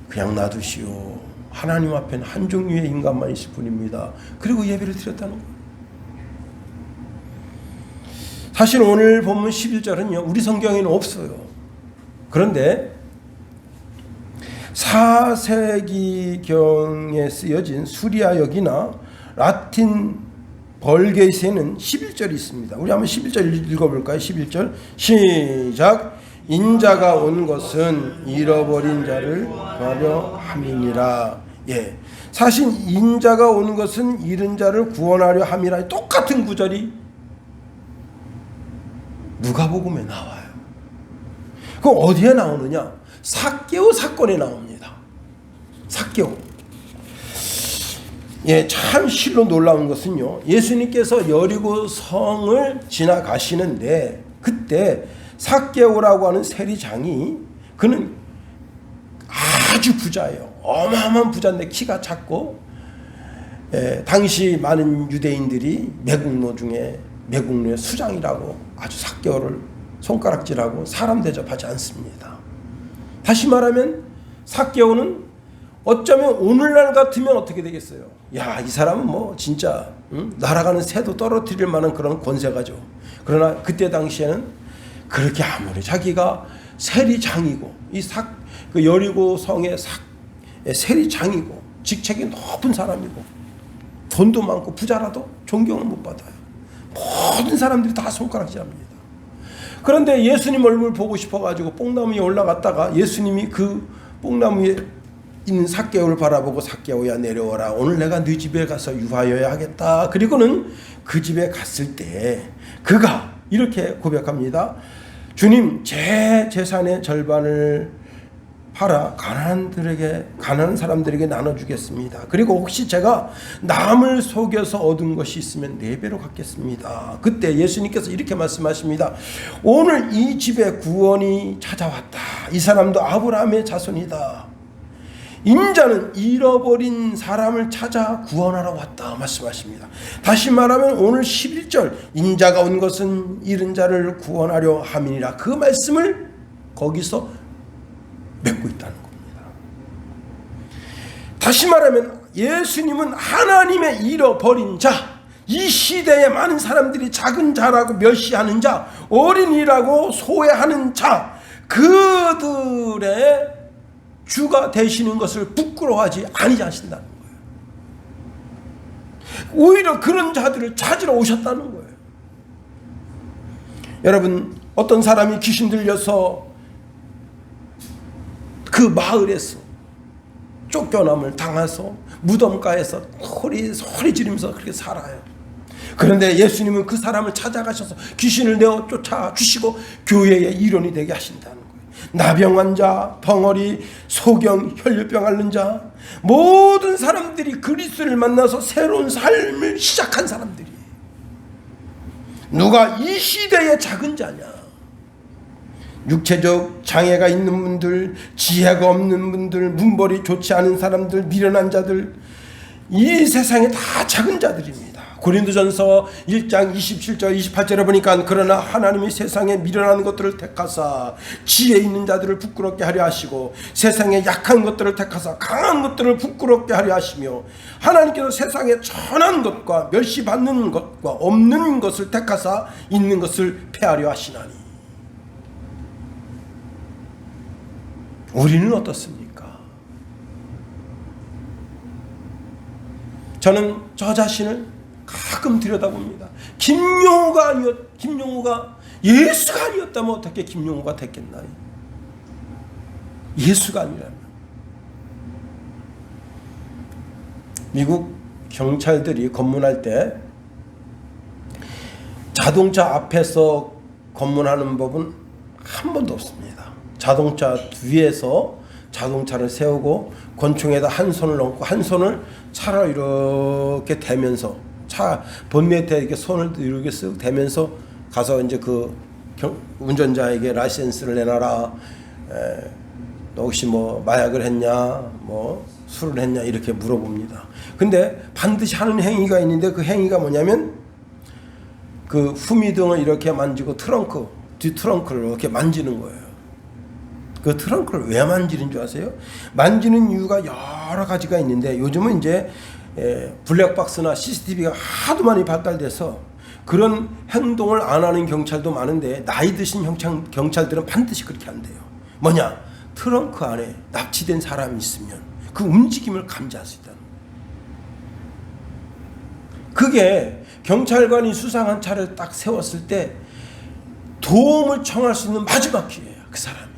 그냥 놔두시오. 하나님 앞에는 한 종류의 인간만 있을 뿐입니다. 그리고 예배를 드렸다는 거예요. 사실 오늘 본문 11절은요, 우리 성경에는 없어요. 그런데 4세기경에 쓰여진 수리아역이나 라틴 벌게에는 11절이 있습니다. 우리 한번 11절 읽어볼까요? 11절 시작. 인자가 온 것은 잃어버린 자를 구하려 함이니라. 예, 사실 인자가 온 것은 잃은 자를 구원하려 함이라. 똑같은 구절이 누가복음에 나와요. 그럼 어디에 나오느냐? 삭개오 사건에 나옵니다. 삭개오. 예, 참 실로 놀라운 것은요, 예수님께서 여리고 성을 지나가시는데 그때 삭개오라고 하는 세리장이, 그는 아주 부자예요. 어마어마한 부자인데 키가 작고, 당시 많은 유대인들이 매국노 중에 매국노의 수장이라고 아주 삭개오를 손가락질하고 사람 대접하지 않습니다. 다시 말하면 삭개오는 어쩌면 오늘날 같으면 어떻게 되겠어요? 야, 이 사람은 뭐 진짜 날아가는 새도 떨어뜨릴 만한 그런 권세가죠. 그러나 그때 당시에는 그렇게 아무리 자기가 세리장이고 그 여리고 성의 세리장이고 직책이 높은 사람이고 돈도 많고 부자라도 존경을 못 받아요. 모든 사람들이 다 손가락질합니다. 그런데 예수님 얼굴 보고 싶어가지고 뽕나무 위에 올라갔다가 예수님이 그 뽕나무 위에 있는 삭개오를 바라보고 삭개오야 내려와라. 오늘 내가 네 집에 가서 유하여야 하겠다. 그리고는 그 집에 갔을 때 그가 이렇게 고백합니다. 주님, 제 재산의 절반을 팔아 가난한 사람들에게 나눠주겠습니다. 그리고 혹시 제가 남을 속여서 얻은 것이 있으면 4배로 갚겠습니다. 그때 예수님께서 이렇게 말씀하십니다. 오늘 이 집에 구원이 찾아왔다. 이 사람도 아브라함의 자손이다. 인자는 잃어버린 사람을 찾아 구원하러 왔다 말씀하십니다. 다시 말하면 오늘 11절 인자가 온 것은 잃은 자를 구원하려 함이니라. 그 말씀을 거기서 맺고 있다는 겁니다. 다시 말하면 예수님은 하나님의 잃어버린 자, 이 시대에 많은 사람들이 작은 자라고 멸시하는 자, 어린이라고 소외하는 자, 그들의 주가 되시는 것을 부끄러워하지 아니하신다는 거예요. 오히려 그런 자들을 찾으러 오셨다는 거예요. 여러분, 어떤 사람이 귀신 들려서 그 마을에서 쫓겨남을 당해서 무덤가에서 소리 지르면서 그렇게 살아요. 그런데 예수님은 그 사람을 찾아가셔서 귀신을 내어 쫓아주시고 교회의 일원이 되게 하신다는 거예요. 나병 환자, 덩어리, 소경, 혈류병 앓는 자, 모든 사람들이 그리스도를 만나서 새로운 삶을 시작한 사람들이. 누가 이 시대의 작은 자냐? 육체적 장애가 있는 분들, 지혜가 없는 분들, 문벌이 좋지 않은 사람들, 미련한 자들, 이 세상에 다 작은 자들입니다. 고린도전서 1장 27절 28절에 보니까 그러나 하나님이 세상에 미련한 것들을 택하사 지혜 있는 자들을 부끄럽게 하려 하시고 세상에 약한 것들을 택하사 강한 것들을 부끄럽게 하려 하시며 하나님께서 세상에 천한 것과 멸시받는 것과 없는 것을 택하사 있는 것을 폐하려 하시나니. 우리는 어떻습니까? 저는 저 자신을 가끔 들여다봅니다. 김용호가 예수가 아니었다면 어떻게 김용호가 됐겠나요? 예수가 아니라면. 미국 경찰들이 검문할 때 자동차 앞에서 검문하는 법은 한 번도 없습니다. 자동차 뒤에서 자동차를 세우고 권총에다 한 손을 얹고 한 손을 차로 이렇게 대면서 차 본네트에 이렇게 손을 이렇게 쓱 대면서 가서 이제 그 운전자에게 라이센스를 내놔라. 너 혹시 뭐 마약을 했냐, 뭐 술을 했냐 이렇게 물어봅니다. 근데 반드시 하는 행위가 있는데 그 행위가 뭐냐면 그 후미등을 이렇게 만지고 뒤 트렁크를 이렇게 만지는 거예요. 그 트렁크를 왜 만지는 줄 아세요? 만지는 이유가 여러 가지가 있는데 요즘은 이제 블랙박스나 CCTV가 하도 많이 발달돼서 그런 행동을 안 하는 경찰도 많은데 나이 드신 경찰들은 반드시 그렇게 한대요. 뭐냐? 트렁크 안에 납치된 사람이 있으면 그 움직임을 감지할 수 있다는 거예요. 그게 경찰관이 수상한 차를 딱 세웠을 때 도움을 청할 수 있는 마지막 기회예요. 그 사람이.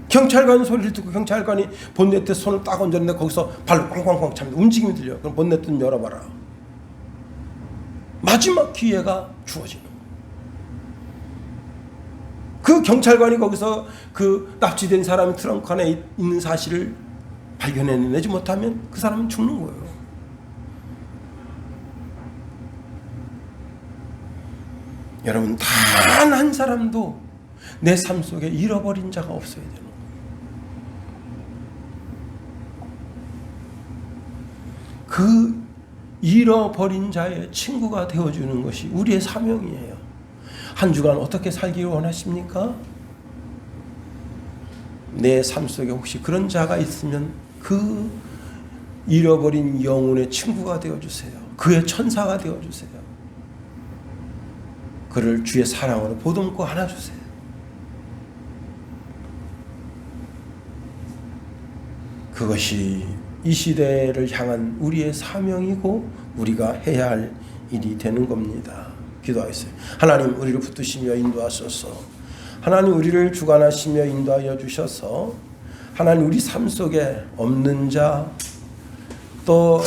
경찰관 소리를 듣고 경찰관이 본네트에 손을 딱 얹었는데 거기서 발로 꽝꽝꽝 찹니다. 움직임이 들려. 그럼 본네트 좀 열어봐라. 마지막 기회가 주어지는 거예요. 그 경찰관이 거기서 그 납치된 사람이 트렁크 안에 있는 사실을 발견해내지 못하면 그 사람은 죽는 거예요. 여러분, 단 한 사람도 내 삶 속에 잃어버린 자가 없어야 되는 거예요. 그 잃어버린 자의 친구가 되어주는 것이 우리의 사명이에요. 한 주간 어떻게 살기를 원하십니까? 내 삶 속에 혹시 그런 자가 있으면 그 잃어버린 영혼의 친구가 되어주세요. 그의 천사가 되어주세요. 그를 주의 사랑으로 보듬고 안아주세요. 그것이 이 시대를 향한 우리의 사명이고 우리가 해야 할 일이 되는 겁니다. 기도하겠어요. 하나님, 우리를 붙드시며 인도하소서. 하나님, 우리를 주관하시며 인도하여 주셔서 하나님, 우리 삶 속에 없는 자, 또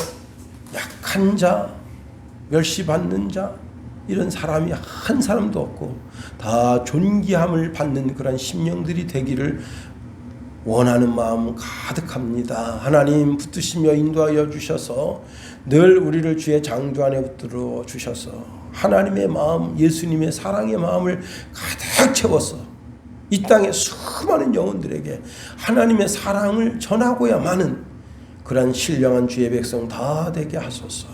약한 자, 멸시받는 자, 이런 사람이 한 사람도 없고 다 존귀함을 받는 그런 심령들이 되기를 원하는 마음 가득합니다. 하나님, 붙드시며 인도하여 주셔서 늘 우리를 주의 장주 안에 붙들어 주셔서 하나님의 마음, 예수님의 사랑의 마음을 가득 채워서 이 땅의 수많은 영혼들에게 하나님의 사랑을 전하고야만은 그러한 신령한 주의 백성 다 되게 하소서.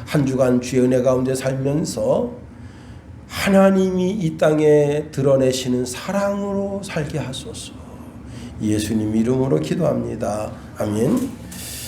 한 주간 주의 은혜 가운데 살면서 하나님이 이 땅에 드러내시는 사랑으로 살게 하소서. 예수님 이름으로 기도합니다. 아멘.